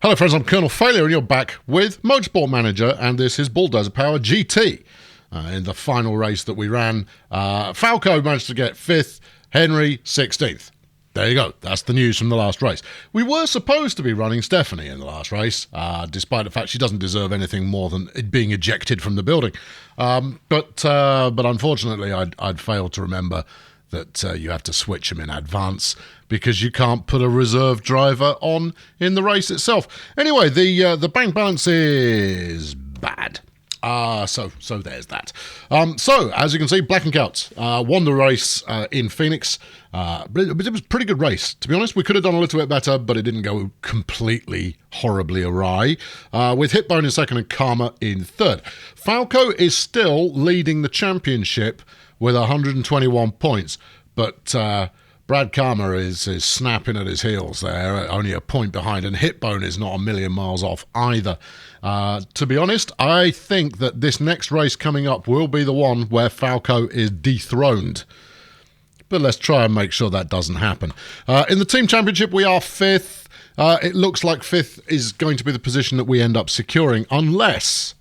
Hello friends, I'm Colonel Failure and you're back with Motorsport Manager, and this is Bulldozer Power GT. In the final race that we ran, Falco managed to get 5th, Henry 16th. There you go, that's the news from the last race. We were supposed to be running Stephanie in the last race, despite the fact she doesn't deserve anything more than being ejected from the building. But unfortunately I'd failed to remember that you have to switch them in advance because you can't put a reserve driver on in the race itself. Anyway, the bank balance is bad. So there's that. So, as you can see, Black and Couch won the race in Phoenix. But it was a pretty good race. To be honest, we could have done a little bit better, but it didn't go completely horribly awry. With Hitbone in second and Karma in third. Falco is still leading the championship with 121 points, but Brad Karma is snapping at his heels there, only a point behind, and Hitbone is not a million miles off either. To be honest, I think that this next race coming up will be the one where Falco is dethroned. But let's try and make sure that doesn't happen. In the team championship, we are 5th. It looks like 5th is going to be the position that we end up securing, unless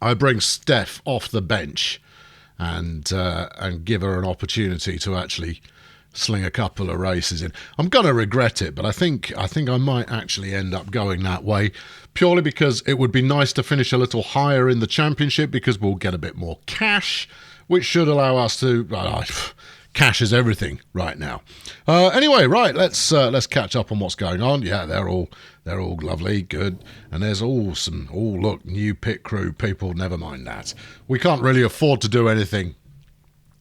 I bring Steph off the bench and give her an opportunity to actually sling a couple of races in. I'm going to regret it, but I think I might actually end up going that way, purely because it would be nice to finish a little higher in the championship, because we'll get a bit more cash, which should allow us to... cash is everything right now. Anyway, right, let's catch up on what's going on. Yeah, they're all lovely, good, and there's awesome. Oh, look, new pit crew people. Never mind that. We can't really afford to do anything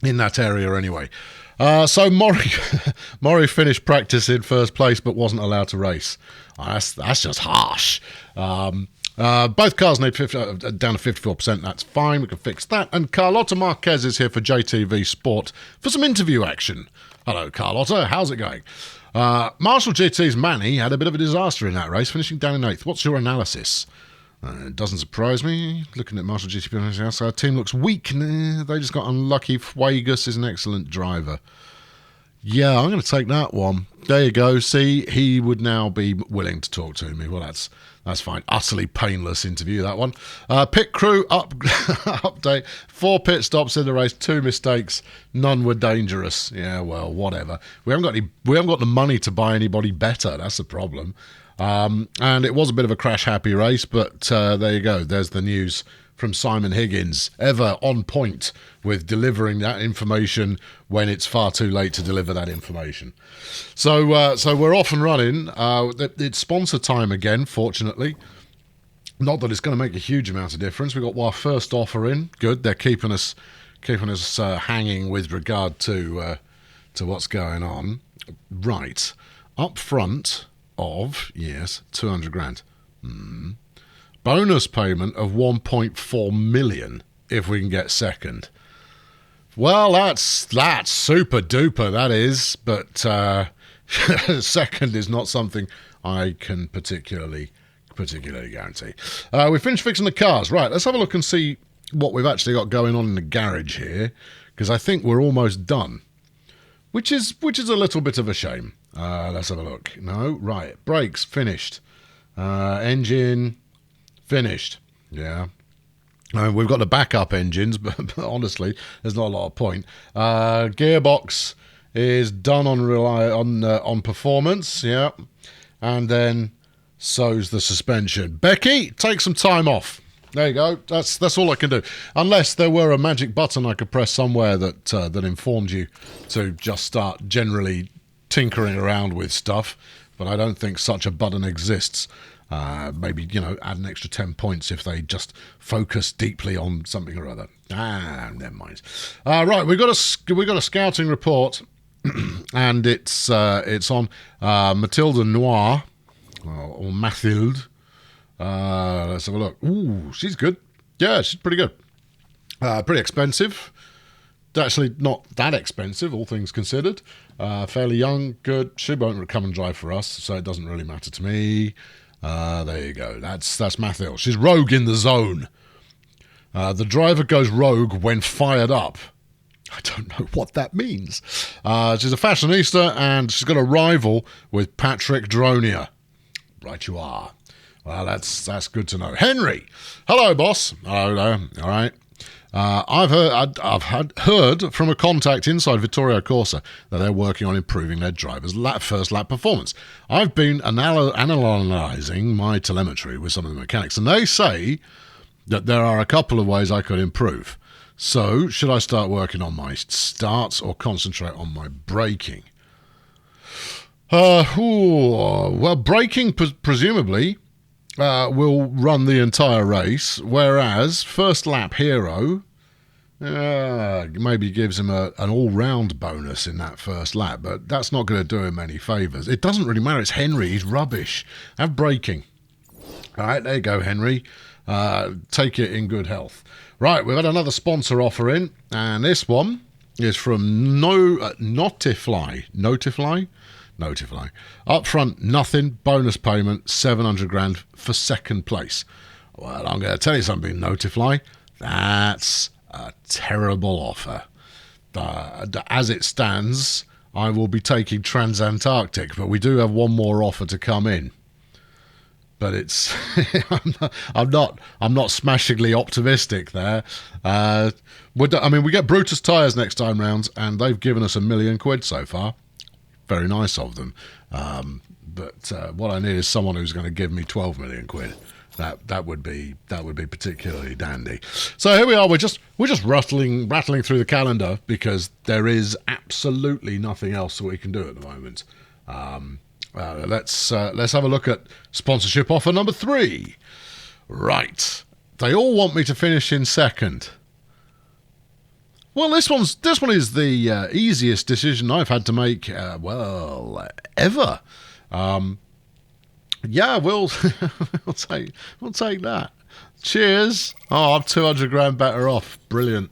in that area anyway. So Morrey finished practice in first place, but wasn't allowed to race. That's just harsh. Both cars need down to 54%. That's fine. We can fix that. And Carlotta Marquez is here for JTV Sport for some interview action. Hello, Carlotta. How's it going? Marshall GT's Manny had a bit of a disaster in that race, finishing down in 8th. What's your analysis? It doesn't surprise me. Looking at Marshall GT, our team looks weak. Nah, they just got unlucky. Fuegus is an excellent driver. Yeah, I'm going to take that one. There you go. See, he would now be willing to talk to me. Well, that's fine. Utterly painless interview, that one. Pit crew update. 4 pit stops in the race, 2 mistakes. None were dangerous. Yeah, well, whatever. We haven't got the money to buy anybody better. That's the problem. And it was a bit of a crash-happy race, but there you go. There's the news from Simon Higgins, ever on point with delivering that information when it's far too late to deliver that information. So we're off and running. It's sponsor time again, fortunately. Not that it's going to make a huge amount of difference. We've got our first offer in. Good. They're keeping us hanging with regard to what's going on. Right. Up front of, yes, 200 grand. Bonus payment of 1.4 million if we can get second. Well, that's super duper, that is, but second is not something I can particularly guarantee. We finished fixing the cars. Right, let's have a look and see what we've actually got going on in the garage here, because I think we're almost done, which is a little bit of a shame. Let's have a look. No, right, brakes finished. Engine finished. Yeah. We've got the backup engines, but honestly, there's not a lot of point. Gearbox is done on performance, yeah, and then so's the suspension. Becky, take some time off. There you go. That's all I can do. Unless there were a magic button I could press somewhere that informed you to just start generally tinkering around with stuff, but I don't think such a button exists. Maybe, add an extra 10 points if they just focus deeply on something or other. Never mind. Right, we got a scouting report, and it's on Mathilde Noir, or Mathilde. Let's have a look. Ooh, she's good. Yeah, she's pretty good. Pretty expensive. Actually, not that expensive, all things considered. Fairly young, good. She won't come and drive for us, so it doesn't really matter to me. There you go. That's Mathilde. She's rogue in the zone. The driver goes rogue when fired up. I don't know what that means. She's a fashionista, and she's got a rival with Patrick Dronia. Right you are. Well, that's good to know. Henry, hello, boss. Hello. All right. I've heard from a contact inside Vittorio Corsa that they're working on improving their drivers' first lap performance. I've been analysing my telemetry with some of the mechanics, and they say that there are a couple of ways I could improve. So, should I start working on my starts or concentrate on my braking? Well, braking presumably will run the entire race, whereas first lap hero maybe gives him an all-round bonus in that first lap, but that's not going to do him any favours. It doesn't really matter. It's Henry. He's rubbish. Have braking. All right, there you go, Henry. Take it in good health. Right, we've had another sponsor offer in, and this one is from Notify. Upfront, nothing. Bonus payment, 700 grand for second place. Well, I'm going to tell you something, Notify. That's a terrible offer. As it stands, I will be taking Transantarctic, but we do have one more offer to come in. But it's I'm not smashingly optimistic there. We get Brutus tyres next time round, and they've given us £1 million so far. Very nice of them. But what I need is someone who's going to give me 12 million quid. That would be particularly dandy. So here we are. We're just rattling through the calendar because there is absolutely nothing else that we can do at the moment. Let's have a look at sponsorship offer number 3. Right, they all want me to finish in second. Well, this one is the easiest decision I've had to make ever. Yeah, we'll take that. Cheers. Oh, I'm 200 grand better off. Brilliant.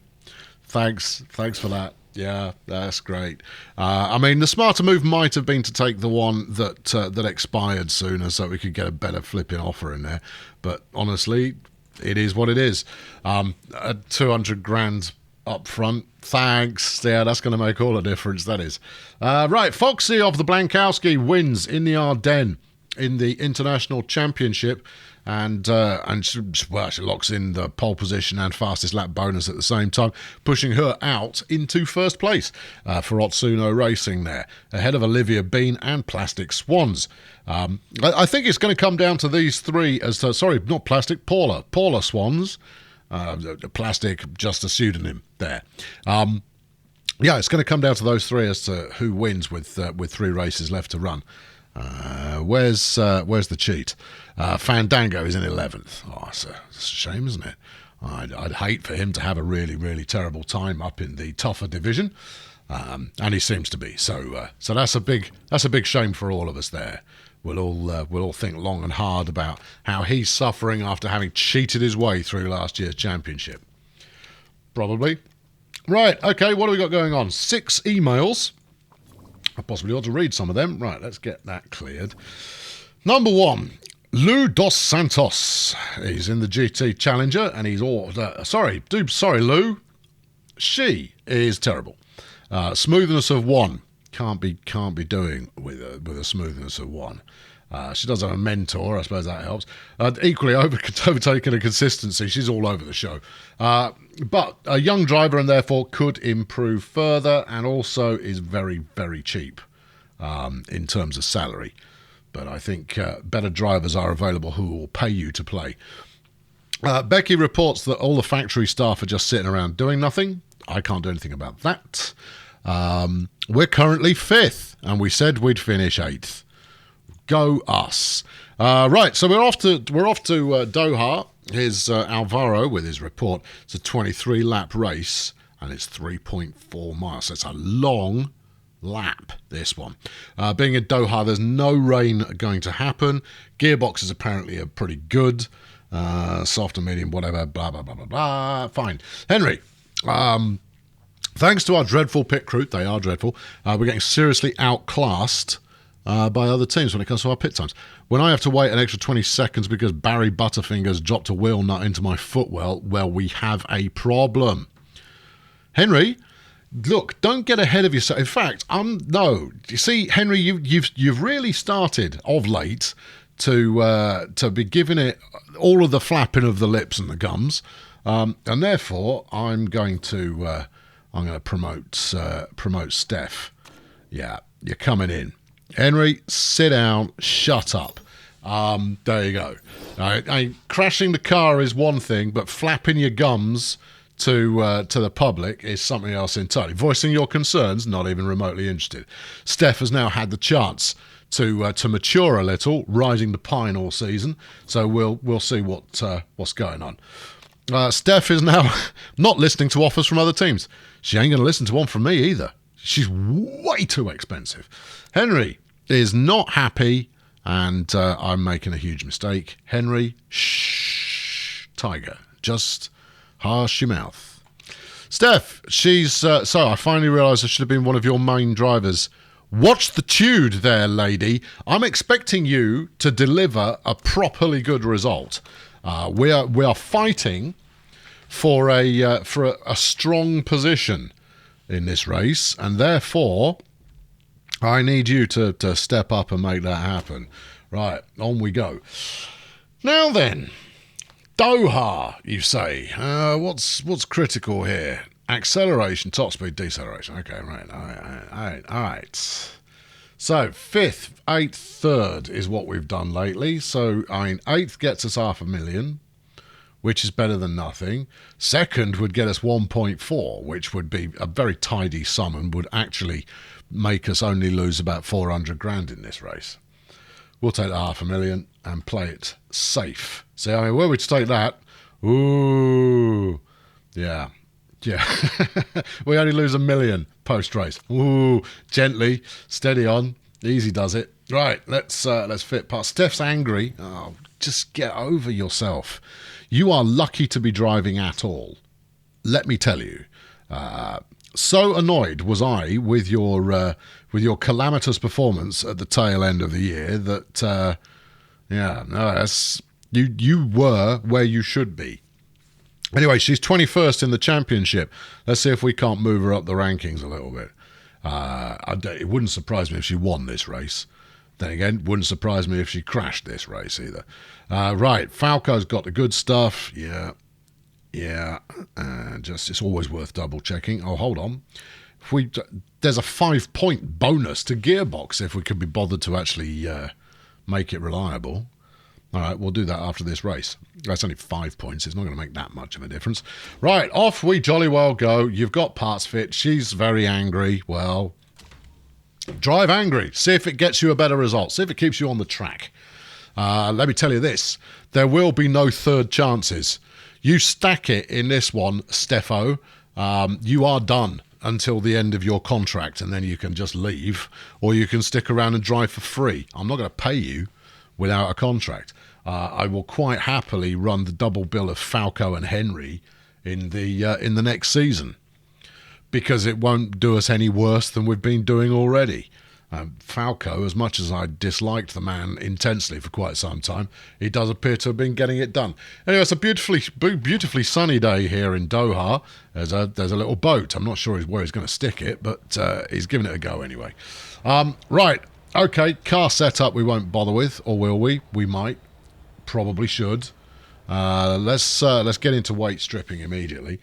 Thanks for that. Yeah, that's great. The smarter move might have been to take the one that expired sooner so we could get a better flipping offer in there. But honestly, it is what it is. 200 grand up front. Thanks. Yeah, that's going to make all the difference, that is. Right, Foxy of the Blankowski wins in the Ardennes in the International Championship. And she locks in the pole position and fastest lap bonus at the same time, pushing her out into first place for Otsuno Racing there, ahead of Olivia Bean and Plastic Swans. I think it's going to come down to these three not Plastic, Paula Swans. Plastic, just a pseudonym there. It's going to come down to those three as to who wins with 3 races left to run. Where's the cheat? Fandango is in 11th. Oh, it's a shame, isn't it? I'd hate for him to have a really, really terrible time up in the tougher division, and he seems to be. So that's a big shame for all of us there. We'll all think long and hard about how he's suffering after having cheated his way through last year's championship. Probably. Right. Okay. What have we got going on? 6 emails. I possibly ought to read some of them. Right, let's get that cleared. Number 1, Lou Dos Santos. He's in the GT Challenger, and he's sorry, Lou. She is terrible. Smoothness of 1. Can't be doing with a smoothness of 1. She does have a mentor, I suppose that helps. Equally overtaken a consistency. She's all over the show. But a young driver and therefore could improve further, and also is very, very cheap in terms of salary. But I think better drivers are available who will pay you to play. Becky reports that all the factory staff are just sitting around doing nothing. I can't do anything about that. We're currently 5th, and we said we'd finish 8th. Go us. Right, so we're off to Doha. Here's Alvaro with his report. It's a 23-lap race, and it's 3.4 miles. So it's a long lap, this one. Being in Doha, there's no rain going to happen. Gearboxes apparently are pretty good. Soft and medium, whatever, blah, blah, blah, blah, blah. Fine. Henry, thanks to our dreadful pit crew, they are dreadful, we're getting seriously outclassed by other teams when it comes to our pit times. When I have to wait an extra 20 seconds because Barry Butterfingers dropped a wheel nut into my footwell, well, we have a problem. Henry, look, don't get ahead of yourself. In fact, no. You see, Henry, you've really started of late to be giving it all of the flapping of the lips and the gums, and therefore I'm going to promote Steph. Yeah, you're coming in. Henry, sit down, shut up. There you go. Crashing the car is one thing, but flapping your gums to the public is something else entirely. Voicing your concerns, not even remotely interested. Steph has now had the chance to mature a little, riding the pine all season. So we'll see what's going on. Steph is now not listening to offers from other teams. She ain't going to listen to one from me either. She's way too expensive. Henry is not happy, and I'm making a huge mistake. Henry, shh, tiger, just hush your mouth. Steph, she's... so I finally realised I should have been one of your main drivers. Watch the tude there, lady. I'm expecting you to deliver a properly good result. We are fighting for a strong position in this race, and therefore I need you to step up and make that happen. Right, on we go. Now then, Doha, you say. What's critical here? Acceleration, top speed, deceleration. Okay, right. All right. So 5th, 8th, 3rd is what we've done lately. So 8th gets us 500,000, which is better than nothing. 2nd would get us 1.4, which would be a very tidy sum and would actually make us only lose about 400 grand in this race. We'll take the 500,000 and play it safe. See, were we to take that, ooh, yeah. We only lose 1 million post-race. Ooh, gently, steady on, easy does it. Right, let's fit past. Steph's angry. Oh, just get over yourself. You are lucky to be driving at all. Let me tell you. So annoyed was I with your calamitous performance at the tail end of the year that you were where you should be. Anyway, she's 21st in the championship. Let's see if we can't move her up the rankings a little bit. It wouldn't surprise me if she won this race. Then again, it wouldn't surprise me if she crashed this race either. Right, Falco's got the good stuff. Yeah. It's always worth double checking. Oh, hold on. There's a 5-point bonus to gearbox if we could be bothered to actually make it reliable. All right, we'll do that after this race. That's only 5 points. It's not going to make that much of a difference. Right, off we jolly well go. You've got parts fit. She's very angry. Well, drive angry. See if it gets you a better result. See if it keeps you on the track. Let me tell you this. There will be no third chances. You stack it in this one, Steffo. You are done until the end of your contract, and then you can just leave, or you can stick around and drive for free. I'm not going to pay you without a contract. I will quite happily run the double bill of Falco and Henry in the next season, because it won't do us any worse than we've been doing already. Falco, as much as I disliked the man intensely for quite some time, he does appear to have been getting it done. Anyway, it's a beautifully sunny day here in Doha. There's a little boat. I'm not sure where he's going to stick it, but he's giving it a go anyway. Right, okay, car setup we won't bother with, or will we? We might, probably should. Let's get into weight stripping immediately.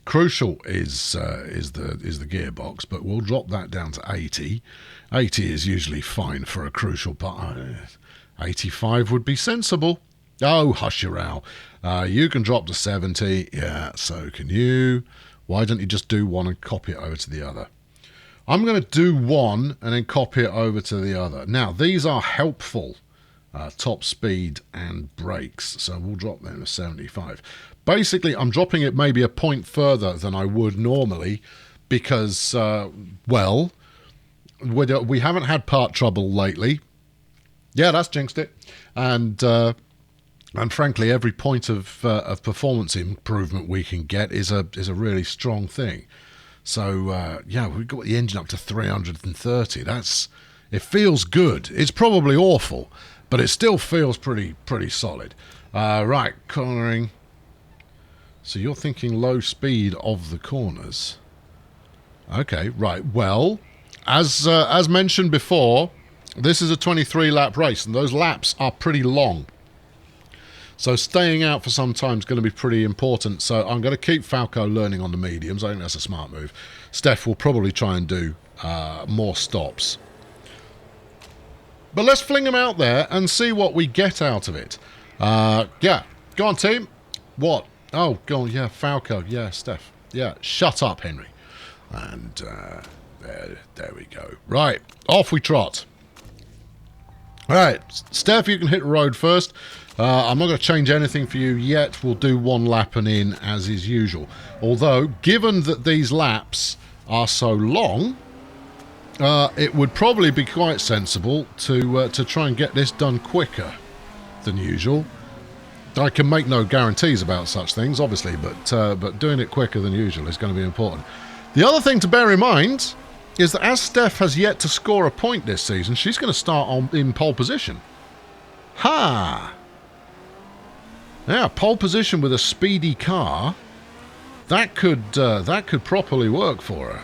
Crucial is the gearbox, but we'll drop that down to 80. 80 is usually fine for a crucial part. 85 would be sensible. Oh, hush your owl. You can drop to 70. Yeah, so can you. Why don't you just do one and copy it over to the other? I'm going to do one and then copy it over to the other. Now, these are helpful. Top speed and brakes, so we'll drop them to 75. Basically, I'm dropping it maybe a point further than I would normally because, well, we haven't had part trouble lately. Yeah, that's jinxed it. And frankly, every point of performance improvement we can get is a really strong thing. So, yeah, we've got the engine up to 330. It feels good. It's probably awful, but it still feels pretty solid. Right, cornering. So you're thinking low speed of the corners. Okay, right. Well, as mentioned before, This is a 23-lap race, and those laps are pretty long. So staying out for some time is going to be pretty important. So I'm going to keep Falco learning on the mediums. I think that's a smart move. Steph will probably try and do more stops. But let's fling him out there and see what we get out of it. Yeah, go on, team. What? Oh, go on. Yeah, Falco. Yeah, Steph. Yeah, shut up, Henry. And there we go. Right, off we trot. All right, Steph, you can hit the road first. I'm not going to change anything for you yet. We'll do one lap and in as is usual. Although, given that these laps are so long, it would probably be quite sensible to try and get this done quicker than usual. I can make no guarantees about such things, obviously, but doing it quicker than usual is going to be important. The other thing to bear in mind is that as Steph has yet to score a point this season, she's going to start in pole position. Ha! Yeah, pole position with a speedy car. That could properly work for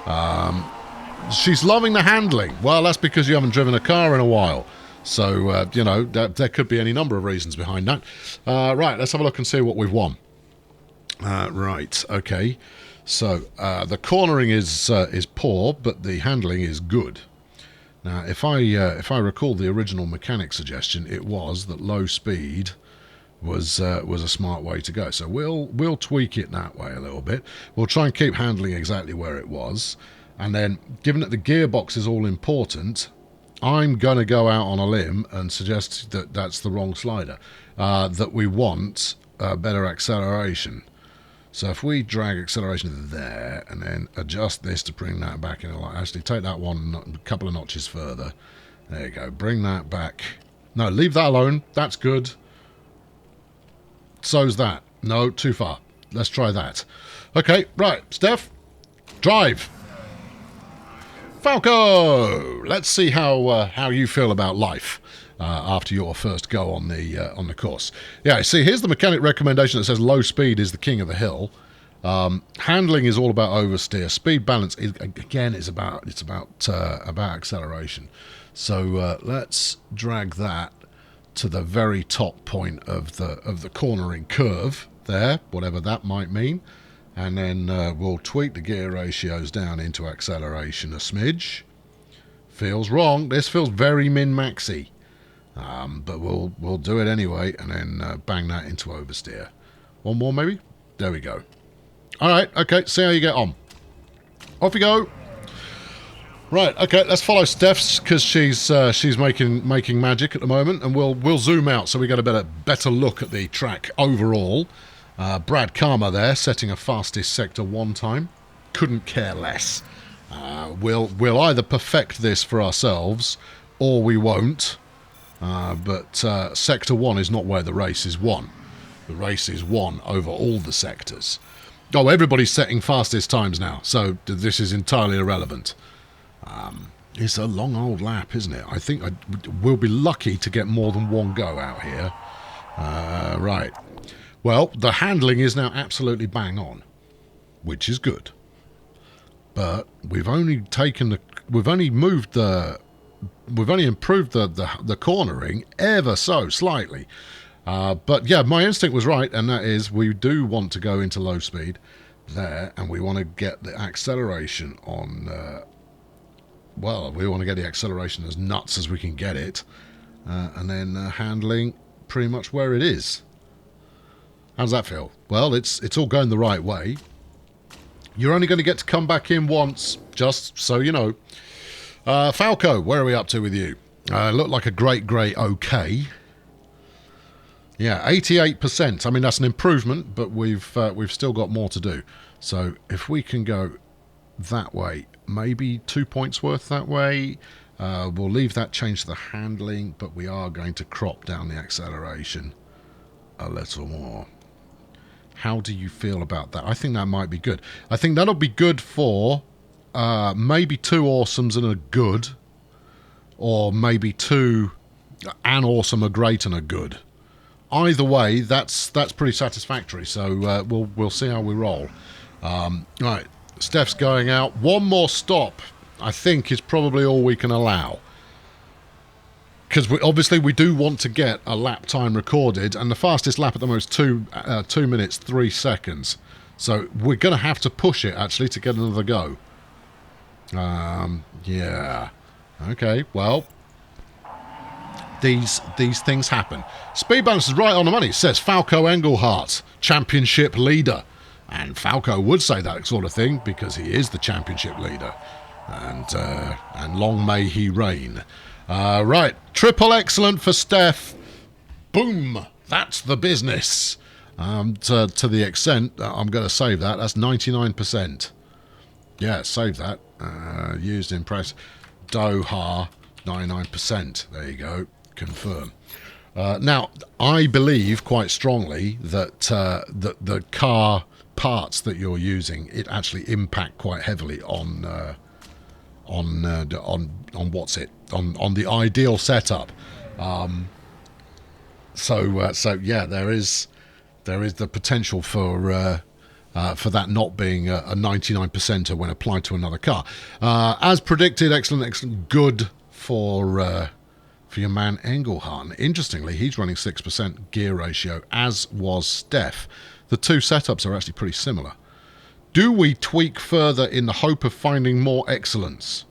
her. She's loving the handling. Well, that's because you haven't driven a car in a while. So, you know, there could be any number of reasons behind that. Right, let's have a look and see what we've won. Right, okay. So, the cornering is poor, but the handling is good. Now, if I recall the original mechanic suggestion, it was that low speed was a smart way to go. So we'll tweak it that way a little bit. We'll try and keep handling exactly where it was. And then, given that the gearbox is all important, I'm going to go out on a limb and suggest that that's the wrong slider. That we want better acceleration. So if we drag acceleration there and then adjust this to bring that back in, actually take that one a couple of notches further. There you go. Bring that back. No, leave that alone. That's good. So's that. No, too far. Let's try that. Okay, right. Steph, drive. Falco, let's see how you feel about life after your first go on the course. Yeah, see, here's the mechanic recommendation that says low speed is the king of the hill. Handling is all about oversteer. Speed balance is about acceleration. So let's drag that to the very top point of the cornering curve there, whatever that might mean. And then we'll tweak the gear ratios down into acceleration a smidge. Feels wrong. This feels very min-maxy. But we'll do it anyway, and then bang that into oversteer. One more, maybe? There we go. All right, okay, see how you get on. Off you go. Right, okay, let's follow Steph's, because she's making magic at the moment, and we'll zoom out so we get a better look at the track overall. Brad Karma there, setting a fastest Sector 1 time. Couldn't care less. We'll either perfect this for ourselves, or we won't. But Sector 1 is not where the race is won. The race is won over all the sectors. Oh, everybody's setting fastest times now, so this is entirely irrelevant. It's a long old lap, isn't it? I think we'll be lucky to get more than one go out here. Right. Well, the handling is now absolutely bang on, which is good. But we've only improved the cornering ever so slightly. But yeah, my instinct was right, and that is we do want to go into low speed there, and we want to get the acceleration on. We want to get the acceleration as nuts as we can get it, and then handling pretty much where it is. How does that feel? Well, it's all going the right way. You're only going to get to come back in once, just so you know. Falco, where are we up to with you? Look like a great okay. Yeah, 88%. I mean, that's an improvement, but we've still got more to do. So if we can go that way, maybe 2 points worth that way. We'll leave that change to the handling, but we are going to crop down the acceleration a little more. How do you feel about that? I think that might be good. I think that'll be good for maybe 2 awesomes and a good, or maybe 2 an awesome, a great, and a good. Either way, that's pretty satisfactory. So we'll see how we roll. Right, Steph's going out. One more stop, I think, is probably all we can allow. because obviously we do want to get a lap time recorded, and the fastest lap at the moment is 2 minutes 3 seconds. So we're going to have to push it actually to get another go. Yeah. Okay. Well, these things happen. Speed balance is right on the money. It says Falco Engelhardt, championship leader, and Falco would say that sort of thing because he is the championship leader, and long may he reign. Right, triple excellent for Steph. Boom, that's the business. To the extent that I'm going to save that. That's 99%. Yeah, save that. Used in press. Doha, 99%. There you go. Confirm. Now, I believe quite strongly that the car parts that you're using, it actually impact quite heavily on what's it on the ideal setup. So yeah, there is the potential for that not being a 99%er when applied to another car. As predicted, excellent, good for your man Engelhardt. And interestingly, he's running 6% gear ratio, as was Steph. The two setups are actually pretty similar. Do we tweak further in the hope of finding more excellence?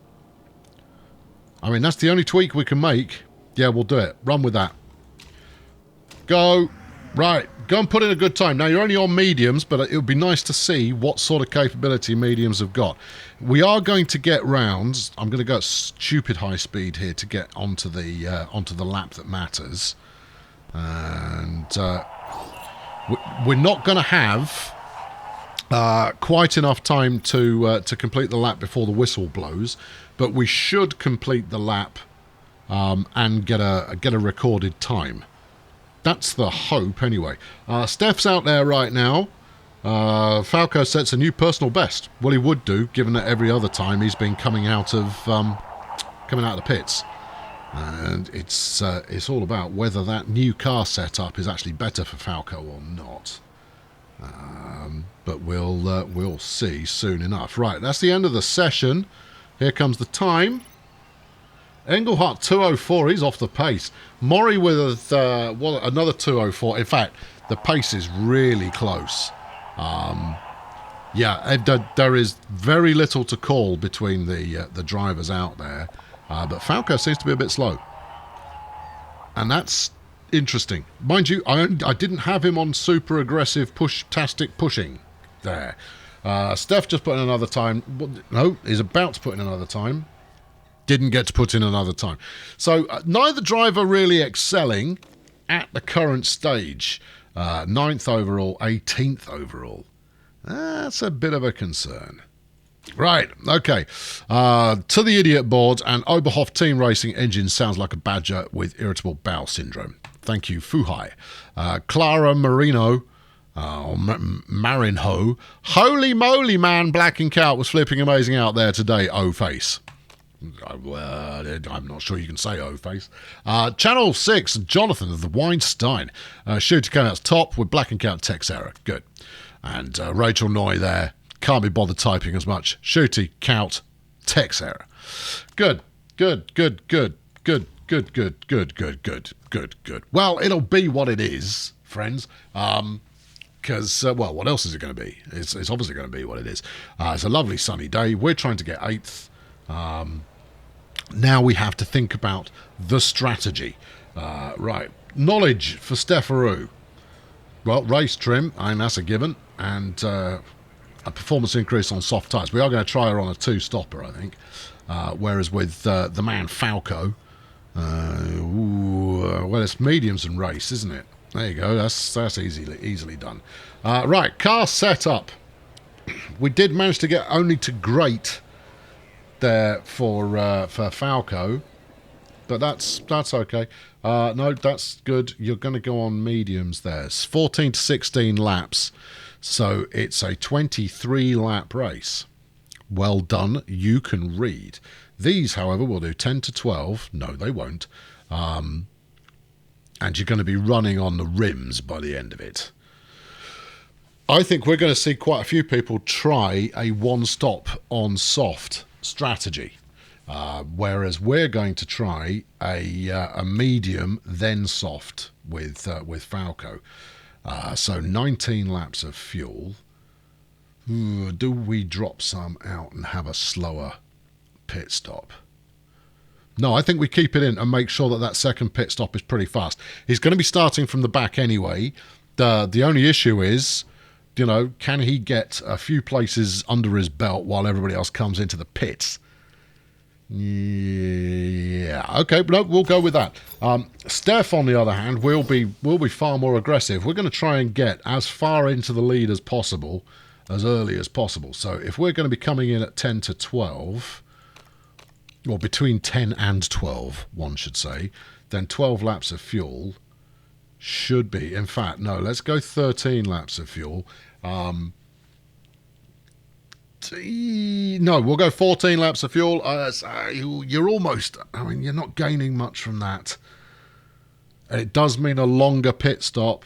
I mean, that's the only tweak we can make. Yeah, we'll do it. Run with that. Go. Right. Go and put in a good time. Now, you're only on mediums, but it would be nice to see what sort of capability mediums have got. We are going to get rounds. I'm going to go at stupid high speed here to get onto the lap that matters. And we're not going to have quite enough time to complete the lap before the whistle blows, but we should complete the lap and get a recorded time. That's the hope, anyway. Steph's out there right now. Falco sets a new personal best. Well, he would do, given that every other time he's been coming out of the pits. And it's all about whether that new car setup is actually better for Falco or not. But we'll see soon enough. Right, that's the end of the session. Here comes the time. Engelhardt 2:04, he's off the pace. Morrey with another 2:04. In fact, the pace is really close. There is very little to call between the drivers out there, but Falco seems to be a bit slow, and that's interesting. Mind you, I didn't have him on super aggressive push-tastic pushing there. Steph just put in another time. No, he's about to put in another time. Didn't get to put in another time. So neither driver really excelling at the current stage. 9th overall, 18th overall. That's a bit of a concern. Right, okay. To the idiot board, and Oberhof Team Racing engine sounds like a badger with irritable bowel syndrome. Thank you, Fuhai. Clara Marino, Marinho. Holy moly, man, Black and Cout was flipping amazing out there today, O-Face. I'm not sure you can say O-Face. Channel 6, Jonathan of the Weinstein. Shooter came out top with Black and Count text error. Good. And Rachel Noy there. Can't be bothered typing as much. Shooty, count, text error. Good. Well, it'll be what it is, friends. Because, what else is it going to be? It's obviously going to be what it is. It's a lovely sunny day. We're trying to get 8th. Now we have to think about the strategy. Right. Knowledge for Stefaroo. Well, race trim, I mean, that's a given. And a performance increase on soft tyres. We are going to try her on a 2-stopper, I think. Whereas with the man Falco, well, it's mediums and race, isn't it? There you go. That's easily done. Right, car setup. We did manage to get only to great there for Falco, but that's okay. No, that's good. You're going to go on mediums there. It's 14 to 16 laps, so it's a 23 lap race. Well done. You can read. These, however, will do 10 to 12. No, they won't. And you're going to be running on the rims by the end of it. I think we're going to see quite a few people try a one-stop on soft strategy. Whereas we're going to try a medium, then soft with Falco. So 19 laps of fuel. Ooh, do we drop some out and have a slower pit stop? No, I think we keep it in and make sure that that second pit stop is pretty fast. He's going to be starting from the back anyway. The only issue is, you know, can he get a few places under his belt while everybody else comes into the pits? Yeah, okay, no, we'll go with that. Steph, on the other hand, will be far more aggressive. We're going to try and get as far into the lead as possible, as early as possible. So if we're going to be coming in at 10 to 12, or between 10 and 12, one should say, then 12 laps of fuel should be, in fact, no, let's go 13 laps of fuel. No, we'll go 14 laps of fuel. You're almost, I mean, you're not gaining much from that. It does mean a longer pit stop,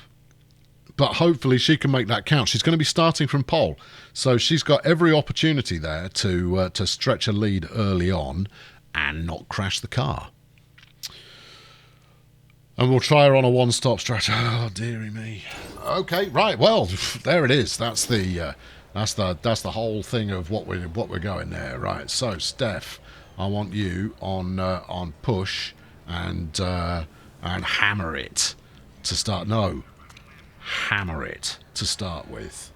but hopefully she can make that count. She's going to be starting from pole, so she's got every opportunity there to stretch a lead early on and not crash the car. And we'll try her on a one-stop stretch. Oh, dearie me. Okay, right. Well, there it is. That's the whole thing of what we're going there. Right. So, Steph, I want you on push and hammer it to start. No, hammer it to start with.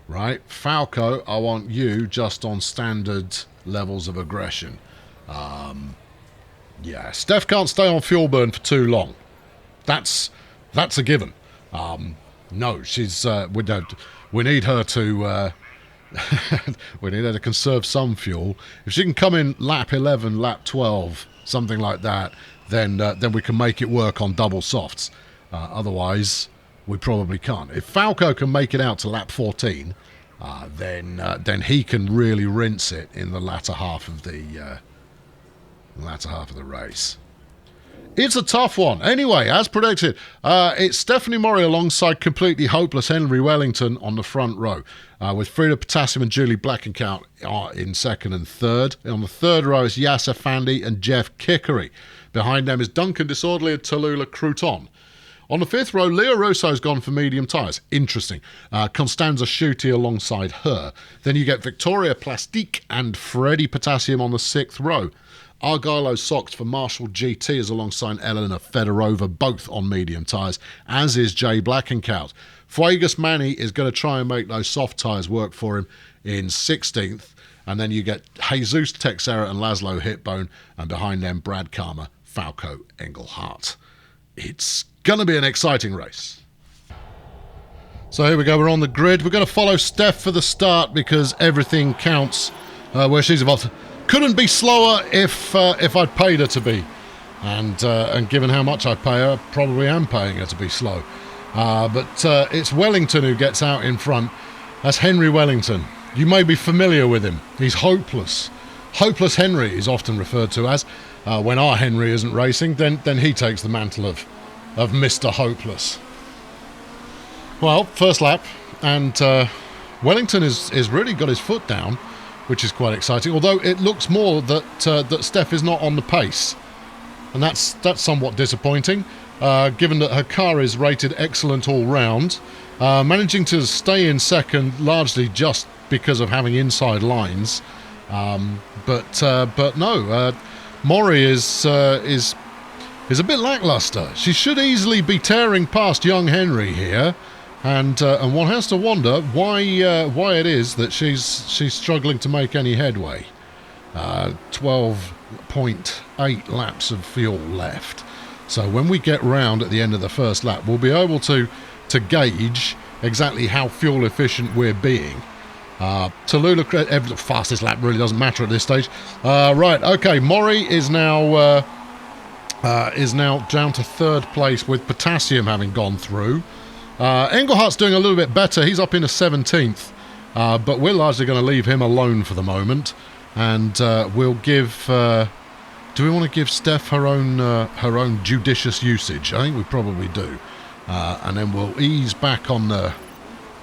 Right. Falco, I want you just on standard levels of aggression. Yeah. Steph can't stay on fuel burn for too long. That's a given. No, she's we need her to we need her to conserve some fuel. If she can come in lap 11, lap 12, something like that, then we can make it work on double softs. Otherwise, we probably can't. If Falco can make it out to lap 14, then he can really rinse it in the latter half of the race. It's a tough one. Anyway, as predicted, it's Stephanie Morrey alongside completely hopeless Henry Wellington on the front row, with Frida Potassium and Julie Blackenkout in second and third. On the third row is Yasser Fandy and Jeff Kickery. Behind them is Duncan Disorderly and Tallulah Crouton. On the fifth row, Leah Russo's gone for medium tyres. Interesting. Constanza Schutte alongside her. Then you get Victoria Plastique and Freddie Potassium on the sixth row. Argilo Socks for Marshall GT is alongside Elena Fedorova, both on medium tyres, as is Jay Blackenkout. Fuegas Manny is going to try and make those soft tyres work for him in 16th. And then you get Jesus Texera and Laszlo Hitbone, and behind them Brad Karma, Falco Engelhardt. It's going to be an exciting race. So here we go, we're on the grid. We're going to follow Steph for the start because everything counts where she's involved. Couldn't be slower if I'd paid her to be, and given how much I pay her, probably am paying her to be slow. But it's Wellington who gets out in front. That's Henry Wellington. You may be familiar with him. He's hopeless. Hopeless Henry is often referred to as. When our Henry isn't racing, then he takes the mantle of Mr. Hopeless. Well, first lap, and Wellington is really got his foot down, which is quite exciting, although it looks more that Steph is not on the pace. And that's somewhat disappointing, given that her car is rated excellent all round, managing to stay in second largely just because of having inside lines. But no, Morrey is a bit lackluster. She should easily be tearing past young Henry here. And one has to wonder why it is that she's struggling to make any headway. 12.8 laps of fuel left. So when we get round at the end of the first lap, we'll be able to gauge exactly how fuel efficient we're being. Tallulah, fastest lap really doesn't matter at this stage. Right, okay, Morrey is now down to third place with Potassium having gone through. Engelhardt's doing a little bit better. He's up in a 17th, but we're largely going to leave him alone for the moment, and we'll give. Do we want to give Steph her own judicious usage? I think we probably do, and then we'll ease back on the.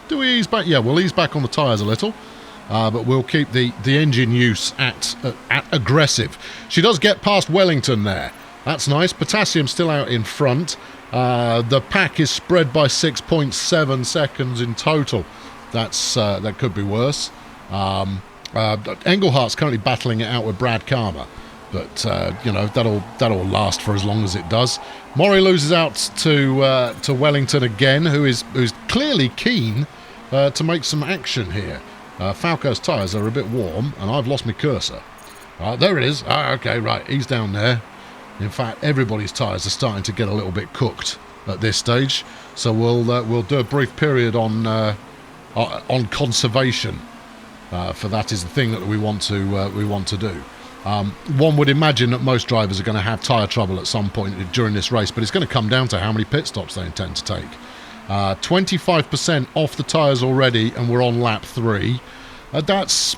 Do we ease back? Yeah, we'll ease back on the tyres a little, but we'll keep the engine use at aggressive. She does get past Wellington there. That's nice. Potassium still out in front. The pack is spread by 6.7 seconds in total. That could be worse. Engelhart's currently battling it out with Brad Karma, but you know, that'll last for as long as it does. Morrey loses out to Wellington again, who's clearly keen to make some action here. Falco's tyres are a bit warm, and I've lost my cursor. There it is. Okay, right, he's down there. In fact, everybody's tyres are starting to get a little bit cooked at this stage, so we'll do a brief period on conservation, for that is the thing that we want to do. One would imagine that most drivers are going to have tyre trouble at some point during this race, but it's going to come down to how many pit stops they intend to take. 25% off the tyres already, and we're on lap 3. That's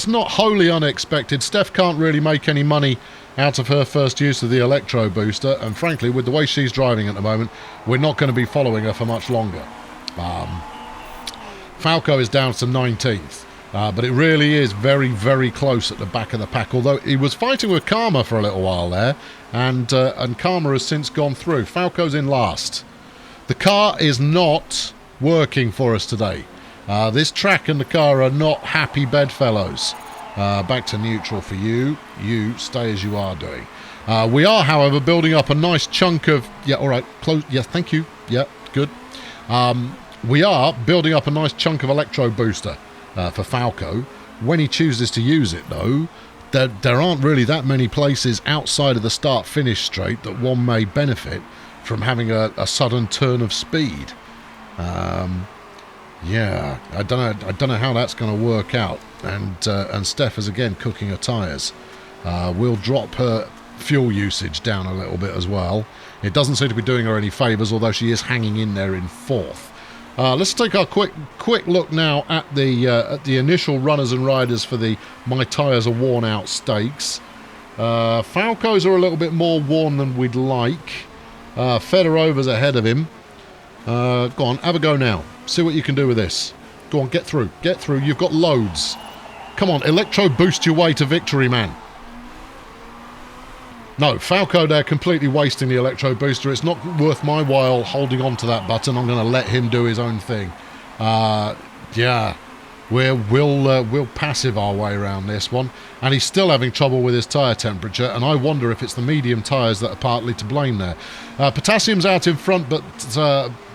not wholly unexpected. Steph can't really make any money out of her first use of the electro booster, and frankly, with the way she's driving at the moment, we're not going to be following her for much longer. Falco is down to 19th, but it really is very, very close at the back of the pack, although he was fighting with Karma for a little while there, and Karma has since gone through. Falco's in last. The car is not working for us today. This track and the car are not happy bedfellows. Back to neutral for you. You stay as you are doing. We are, however, building up a nice chunk of... Yeah, all right. Close. Yeah, thank you. Yeah, good. We are building up a nice chunk of electro booster for Falco. When he chooses to use it, though, there aren't really that many places outside of the start-finish straight that one may benefit from having a sudden turn of speed. Yeah, I don't know how that's going to work out. And Steph is again cooking her tyres. We'll drop her fuel usage down a little bit as well. It doesn't seem to be doing her any favours, although she is hanging in there in 4th. Let's take our quick look now at the initial runners and riders for the My Tyres Are Worn Out stakes. Falco's are a little bit more worn than we'd like. Fedorov's ahead of him. Go on, have a go now. See what you can do with this. Go on, get through. Get through. You've got loads. Come on, electro boost your way to victory, man. No, Falco there completely wasting the electro booster. It's not worth my while holding on to that button. I'm going to let him do his own thing. Yeah, we'll passive our way around this one. And he's still having trouble with his tyre temperature, and I wonder if it's the medium tyres that are partly to blame there. Potassium's out in front, but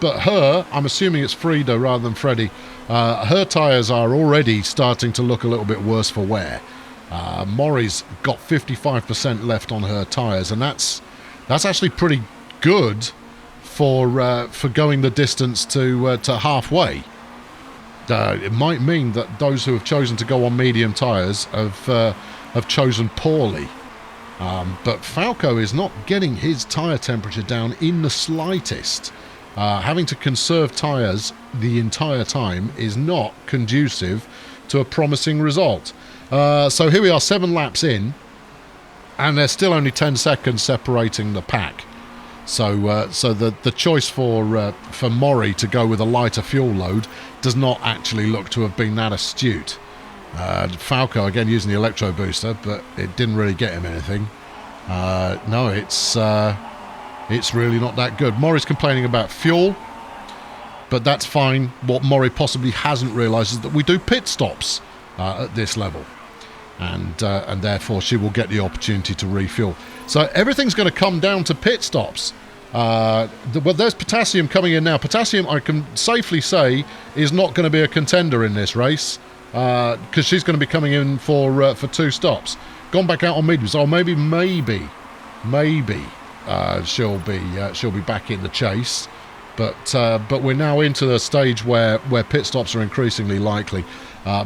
her, I'm assuming it's Frida rather than Freddie, her tyres are already starting to look a little bit worse for wear. Morrey's got 55% left on her tyres, and that's actually pretty good for going the distance to halfway. It might mean that those who have chosen to go on medium tyres have chosen poorly. But Falco is not getting his tyre temperature down in the slightest. Having to conserve tyres the entire time is not conducive to a promising result. So here we are, 7 laps in, and there's still only 10 seconds separating the pack. So the choice for Morrey to go with a lighter fuel load does not actually look to have been that astute. Falco again using the electro booster, but it didn't really get him anything. No, it's really not that good. Morrey's complaining about fuel, but that's fine. What Morrey possibly hasn't realised is that we do pit stops at this level, and therefore she will get the opportunity to refuel. So everything's going to come down to pit stops. Well, there's Potassium coming in now. Potassium, I can safely say, is not going to be a contender in this race, because she's going to be coming in for 2 stops. Gone back out on mediums. Oh, maybe she'll be back in the chase. But we're now into the stage where pit stops are increasingly likely.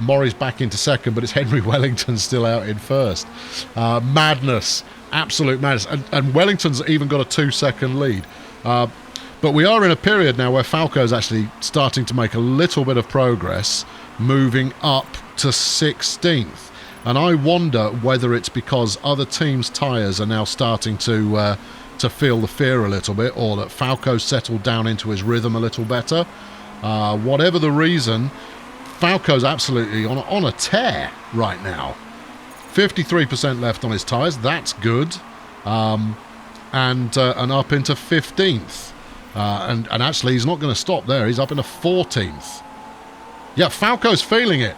Morrey's back into 2nd, but it's Henry Wellington still out in 1st. Madness. Absolute madness. And Wellington's even got a 2-second lead. But we are in a period now where Falco's actually starting to make a little bit of progress, moving up to 16th. And I wonder whether it's because other teams' tyres are now starting to feel the fear a little bit, or that Falco's settled down into his rhythm a little better. Whatever the reason, Falco's absolutely on a tear right now. 53% left on his tyres. That's good. And up into 15th. And actually, he's not going to stop there. He's up into 14th. Yeah, Falco's feeling it.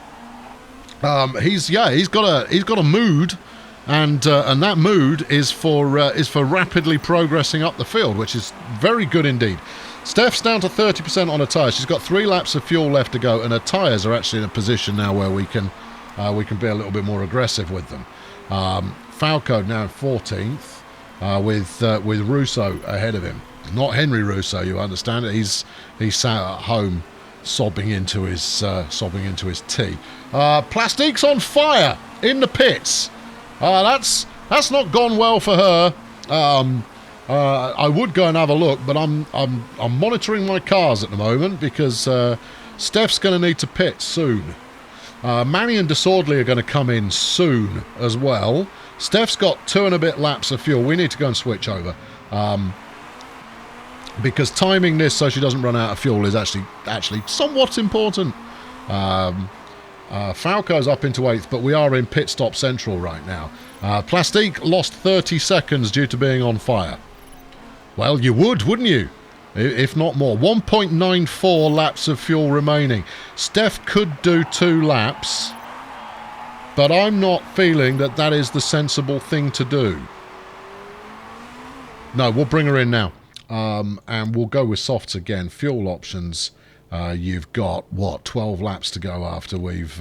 He's got a mood, and that mood is for rapidly progressing up the field, which is very good indeed. Steph's down to 30% on her tyres. She's got 3 laps of fuel left to go, and her tyres are actually in a position now where we can be a little bit more aggressive with them. Falco now 14th, with Russo ahead of him. Not Henry Russo, you understand. He's sat at home sobbing into his tea. Plastique's on fire in the pits. That's not gone well for her. I would go and have a look, but I'm monitoring my cars at the moment because Steph's going to need to pit soon. Manny and Disorderly are going to come in soon as well. Steph's got 2 and a bit laps of fuel. We need to go and switch over. Because timing this so she doesn't run out of fuel is actually somewhat important. Falco's up into 8th, but we are in pit stop central right now. Plastique lost 30 seconds due to being on fire. Well, you would, wouldn't you? If not more. 1.94 laps of fuel remaining. Steph could do 2 laps, but I'm not feeling that is the sensible thing to do. No, we'll bring her in now. And we'll go with softs again. Fuel options. You've got 12 laps to go after we've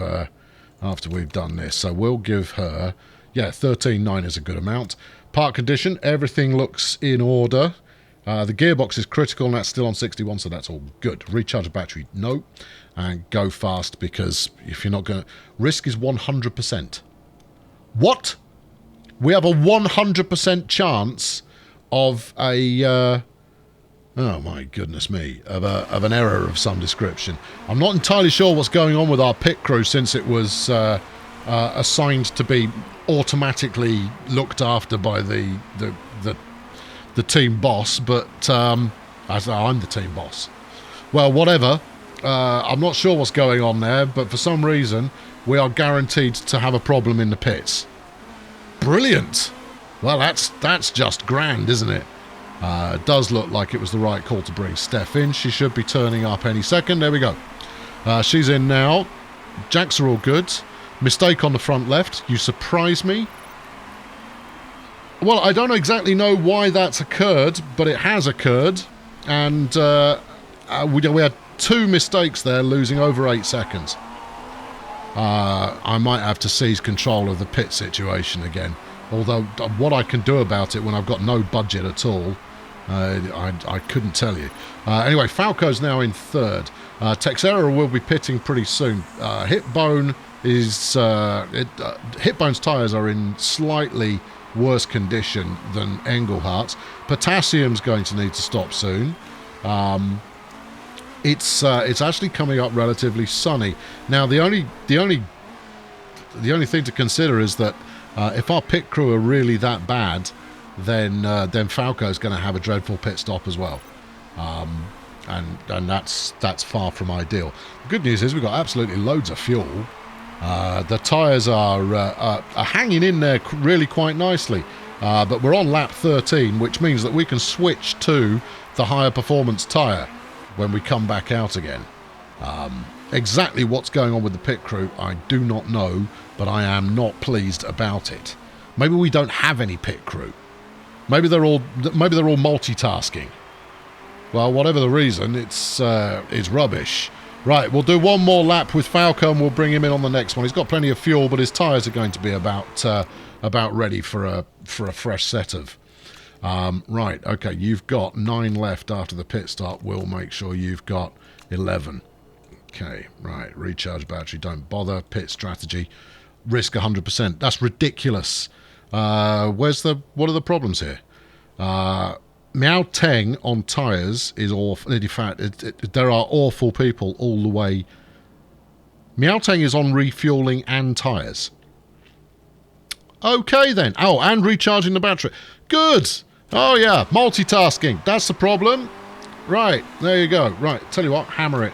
done this. So we'll give her 13.9 is a good amount. Park condition, everything looks in order. The gearbox is critical and that's still on 61, so that's all good. Recharge the battery, no. And go fast because if you're not going to... Risk is 100%. What? We have a 100% chance of a... oh my goodness me, of an error of some description. I'm not entirely sure what's going on with our pit crew since it was assigned to be automatically looked after by the team boss, but I'm the team boss. Well, whatever. I'm not sure what's going on there, but for some reason we are guaranteed to have a problem in the pits. Brilliant. Well, that's just grand, isn't it? It does look like it was the right call to bring Steph in. She should be turning up any second. There we go. She's in now. Jacks are all good. Mistake on the front left. You surprise me. Well, I don't exactly know why that's occurred, but it has occurred. And we had 2 mistakes there, losing over 8 seconds. I might have to seize control of the pit situation again. Although what I can do about it when I've got no budget at all, I couldn't tell you. Anyway, Falco's now in 3rd. Texera will be pitting pretty soon. Hipbone's tyres are in slightly worse condition than Engelhardt's. Potassium's going to need to stop soon. It's actually coming up relatively sunny. Now the only thing to consider is that if our pit crew are really that bad, then Falco's going to have a dreadful pit stop as well, and that's far from ideal. The good news is we've got absolutely loads of fuel. The tyres are hanging in there really quite nicely, but we're on lap 13, which means that we can switch to the higher performance tyre when we come back out again. Exactly what's going on with the pit crew, I do not know, but I am not pleased about it. Maybe we don't have any pit crew. Maybe they're all multitasking. Well, whatever the reason, it's rubbish. Right, we'll do one more lap with Falco and we'll bring him in on the next one. He's got plenty of fuel, but his tyres are going to be about ready for a fresh set of. Right, okay, you've got 9 left after the pit stop. We'll make sure you've got 11. Okay, right, recharge battery, don't bother. Pit strategy, risk 100%. That's ridiculous. What are the problems here? Miao Teng on tyres is awful. In fact, there are awful people all the way. Miao Teng is on refueling and tyres. Okay then. Oh, and recharging the battery. Good. Oh yeah, multitasking. That's the problem. Right, there you go. Right, tell you what, hammer it.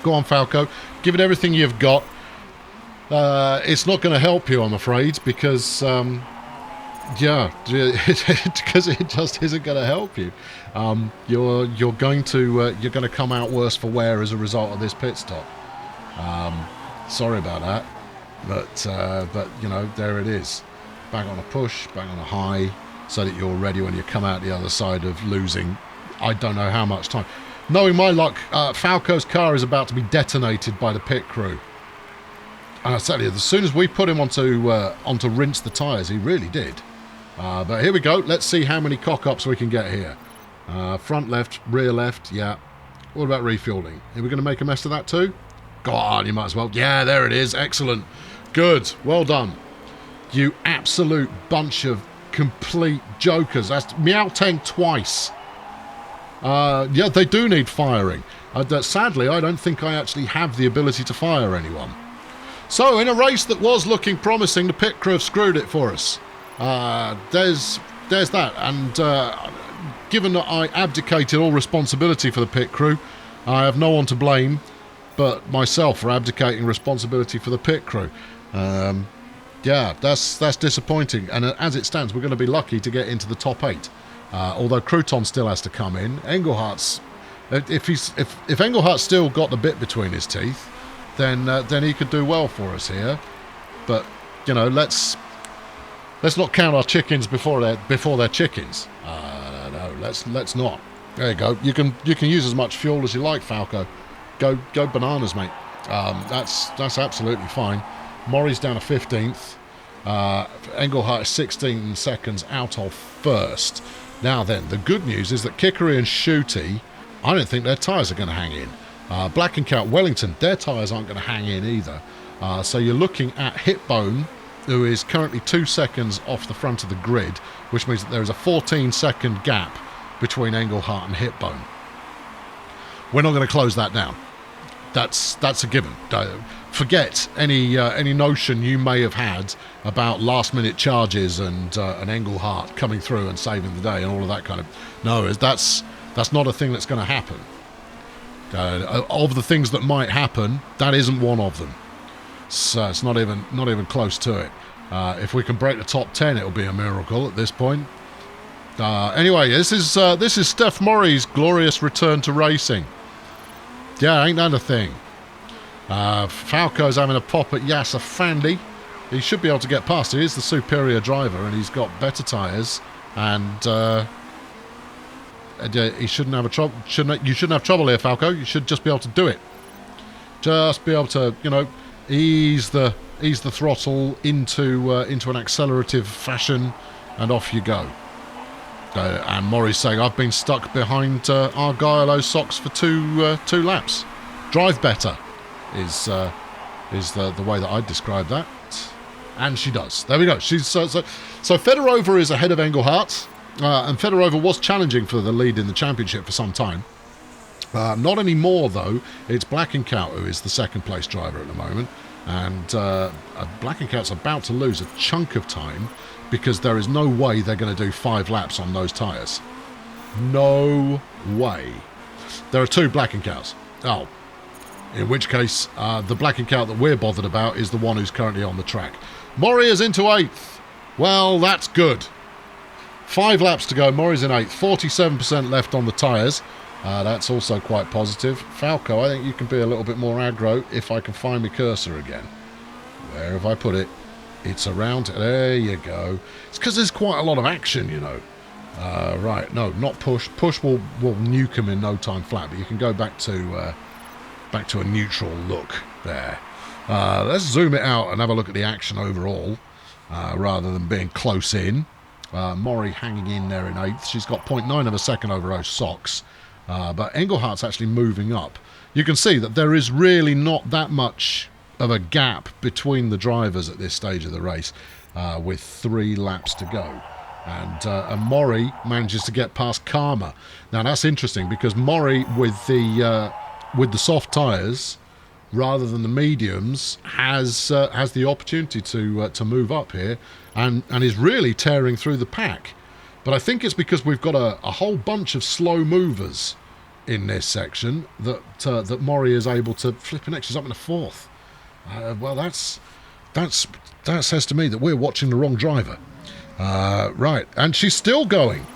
Go on, Falco. Give it everything you've got. It's not going to help you, I'm afraid, because yeah, because it just isn't going to help you. You're going to come out worse for wear as a result of this pit stop. Sorry about that, but you know, there it is. Bang on a push, bang on a high, so that you're ready when you come out the other side of losing I don't know how much time. Knowing my luck, Falco's car is about to be detonated by the pit crew. And I tell you, as soon as we put him onto rinse the tyres, he really did. But here we go. Let's see how many cock-ups we can get here. Front left, rear left, yeah. What about refueling? Are we going to make a mess of that too? Go on, you might as well. Yeah, there it is. Excellent. Good. Well done. You absolute bunch of complete jokers. That's Meow Tank twice. Yeah, they do need firing. Sadly, I don't think I actually have the ability to fire anyone. So, in a race that was looking promising, the pit crew have screwed it for us. There's that. And given that I abdicated all responsibility for the pit crew, I have no one to blame but myself for abdicating responsibility for the pit crew. Yeah, that's disappointing. And as it stands, we're going to be lucky to get into the top 8. Although Crouton still has to come in. Englehart's, if Englehart's still got the bit between his teeth, then he could do well for us here. But you know, let's not count our chickens before they're chickens. No, let's not. There you go. You can use as much fuel as you like, Falco. Go bananas, mate. That's absolutely fine. Morrey's down to 15th. Engelhart is 16 seconds out of first. Now then, the good news is that Kickery and Shooty, I don't think their tyres are going to hang in. Black and Count Wellington, their tyres aren't going to hang in either. So you're looking at Hitbone, who is currently 2 seconds off the front of the grid, which means that there is a 14-second gap between Engelhart and Hitbone. We're not going to close that down. That's a given. Forget any notion you may have had about last-minute charges and Engelhart coming through and saving the day and all of that kind of... No, that's not a thing that's going to happen. Of the things that might happen, that isn't one of them. So it's not even close to it. If we can break the top 10, it'll be a miracle at this point. Anyway, this is Steph Morrey's glorious return to racing. Yeah, ain't that a thing? Falco's having a pop at Yasser Fandy. He should be able to get past. He is the superior driver, and he's got better tyres, and he shouldn't have trouble. You shouldn't have trouble here, Falco. You should just be able to do it. Just be able to, you know, ease the throttle into an accelerative fashion, and off you go. And Morrey's saying, I've been stuck behind Argylo's socks for two laps. Drive better is the way that I'd describe that. And she does. There we go. She's so Fedorova is ahead of Engelhart, and Fedorova was challenging for the lead in the championship for some time. Not anymore, though. It's Black and Count who is the second place driver at the moment, and Black and Count's about to lose a chunk of time because there is no way they're going to do 5 laps on those tyres. No way. There are 2 Black and Counts. Oh. In which case, the Black and Count that we're bothered about is the one who's currently on the track. Morrey is into 8th. Well, that's good. 5 laps to go. Morrey's in 8th. 47% left on the tyres. That's also quite positive. Falco, I think you can be a little bit more aggro if I can find my cursor again. Where have I put it? It's around... There you go. It's because there's quite a lot of action, you know. Right, no, not push. Push will nuke him in no time flat, but you can go back to a neutral look there. Let's zoom it out and have a look at the action overall, rather than being close in. Morrey hanging in there in 8th. She's got 0.9 of a second over those socks. But Engelhart's actually moving up. You can see that there is really not that much of a gap between the drivers at this stage of the race, with 3 laps to go. And Morrey manages to get past Karma. Now that's interesting because Morrey with the soft tyres rather than the mediums has the opportunity to move up here and is really tearing through the pack. But I think it's because we've got a whole bunch of slow movers in this section that that Morrey is able to flip an extra up in the fourth. Well, that says to me that we're watching the wrong driver. Right, and she's still going.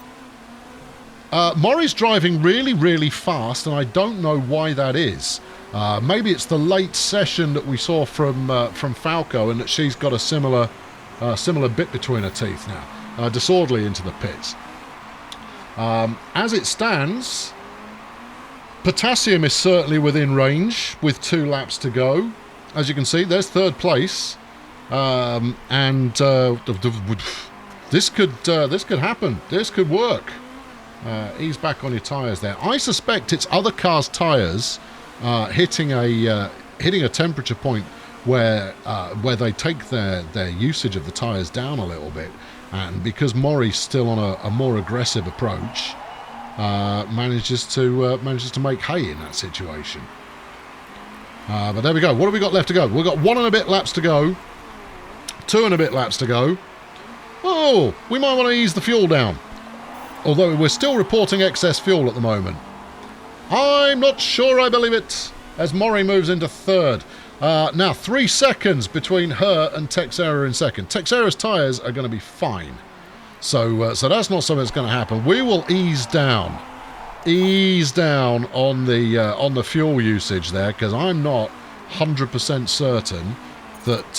Morrey's driving really, really fast, and I don't know why that is. Maybe it's the late session that we saw from Falco, and that she's got a similar bit between her teeth now. Disorderly into the pits. As it stands, Potassium is certainly within range with 2 laps to go. As you can see, there's third place, and this could happen. This could work. Ease back on your tyres there. I suspect it's other cars' tyres hitting a temperature point where they take their usage of the tyres down a little bit, and because Morrey's still on a more aggressive approach, manages to make hay in that situation. But there we go. What have we got left to go? We've got 1 and a bit laps to go. 2 and a bit laps to go. Oh, we might want to ease the fuel down. Although we're still reporting excess fuel at the moment. I'm not sure I believe it, as Morrey moves into third. Now, 3 seconds between her and Texera in second. Texera's tyres are going to be fine. So that's not something that's going to happen. We will ease down on the fuel usage there, because I'm not 100% certain that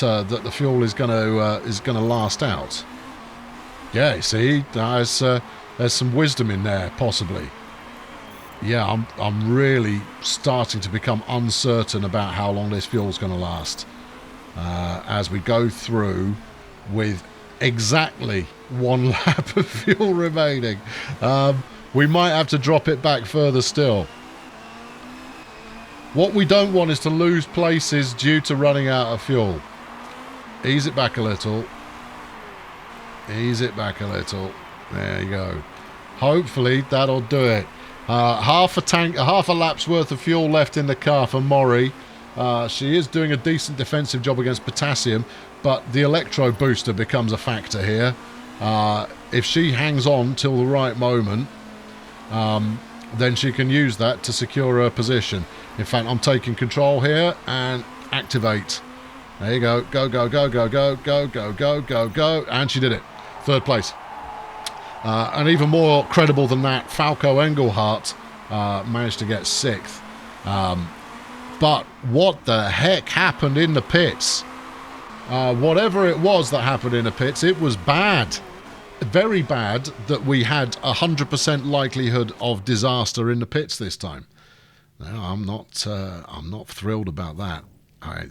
the fuel is going to last out. Yeah, you see, there's some wisdom in there, possibly. Yeah, I'm really starting to become uncertain about how long this fuel's going to last as we go through with exactly 1 lap of fuel remaining. We might have to drop it back further still. What we don't want is to lose places due to running out of fuel. Ease it back a little. Ease it back a little. There you go. Hopefully that'll do it. Half a lap's worth of fuel left in the car for Morrey. She is doing a decent defensive job against Potassium, but the electro booster becomes a factor here. If she hangs on till the right moment, then she can use that to secure her position. In fact, I'm taking control here and activate. There you go. Go, go, go, go, go, go, go, go, go, go. And she did it. Third place. And even more credible than that, Falco Engelhardt managed to get 6th. But what the heck happened in the pits? Whatever it was that happened in the pits, it was bad. Very bad that we had 100% likelihood of disaster in the pits this time. No, I'm not thrilled about that.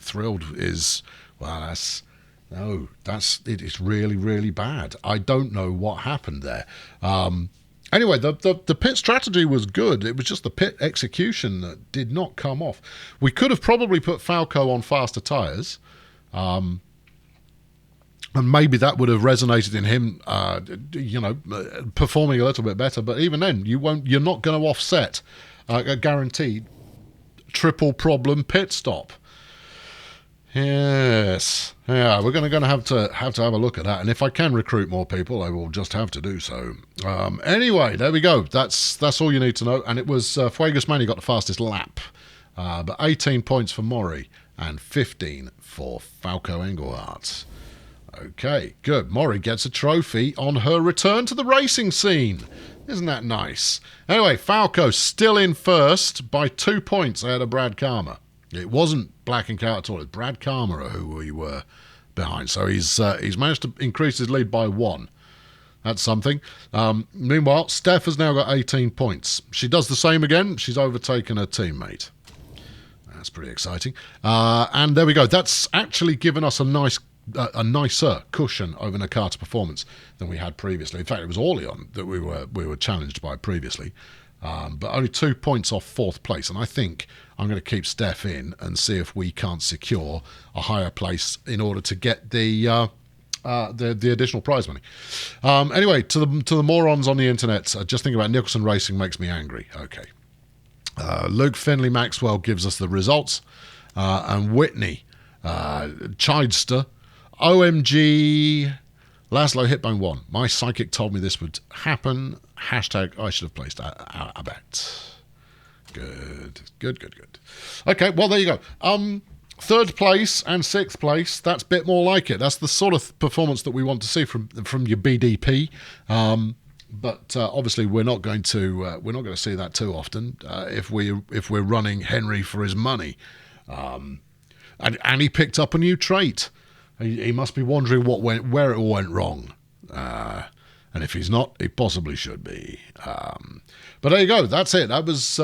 Thrilled is, well, it is really, really bad. I don't know what happened there. Anyway, the pit strategy was good. It was just the pit execution that did not come off. We could have probably put Falco on faster tyres, and maybe that would have resonated in him, performing a little bit better. But even then, you're not going to offset a guaranteed triple problem pit stop. Yes, yeah, we're going to have to have a look at that, and if I can recruit more people, I will just have to do so. Anyway, there we go. That's all you need to know. And it was Fuegas Manny got the fastest lap, but 18 points for Morrey and 15 for Falco Engelhardt. Okay, good. Morrey gets a trophy on her return to the racing scene. Isn't that nice? Anyway, Falco still in first by 2 points ahead of Brad Karma. It wasn't Black and Cow at all. It's Brad Karma who we were behind. So he's managed to increase his lead by 1. That's something. Meanwhile, Steph has now got 18 points. She does the same again. She's overtaken her teammate. That's pretty exciting. And there we go. That's actually given us a nicer cushion over Nakata performance than we had previously. In fact, it was Orleon that we were challenged by previously. But only 2 points off 4th place, and I think I'm going to keep Steph in and see if we can't secure a higher place in order to get the additional prize money. Anyway, to the morons on the internet, just think about Nicholson Racing makes me angry. Okay, Luke Finley Maxwell gives us the results, and Whitney Chidester, OMG. Laszlo Hitbone won. My psychic told me this would happen. # I should have placed a bet. Good. Okay, well, there you go. Third place and sixth place, that's a bit more like it. That's the sort of performance that we want to see from your BDP. But obviously, we're not going to see that too often if we're running Henry for his money. And he picked up a new trait. He must be wondering where it all went wrong. And if he's not, he possibly should be. But there you go. That's it. That was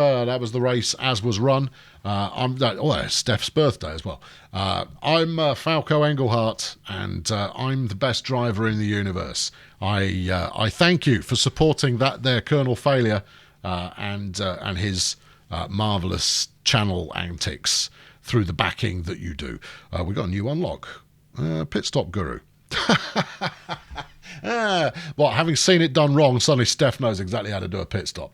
the race as was run. It's Steph's birthday as well. I'm Falco Engelhardt, and I'm the best driver in the universe. I thank you for supporting that there Colonel Failure and his marvellous channel antics through the backing that you do. We got a new unlock. Pit Stop Guru. Well, having seen it done wrong, suddenly Steph knows exactly how to do a pit stop.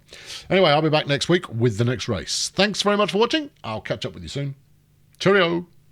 Anyway, I'll be back next week with the next race. Thanks very much for watching. I'll catch up with you soon. Cheerio.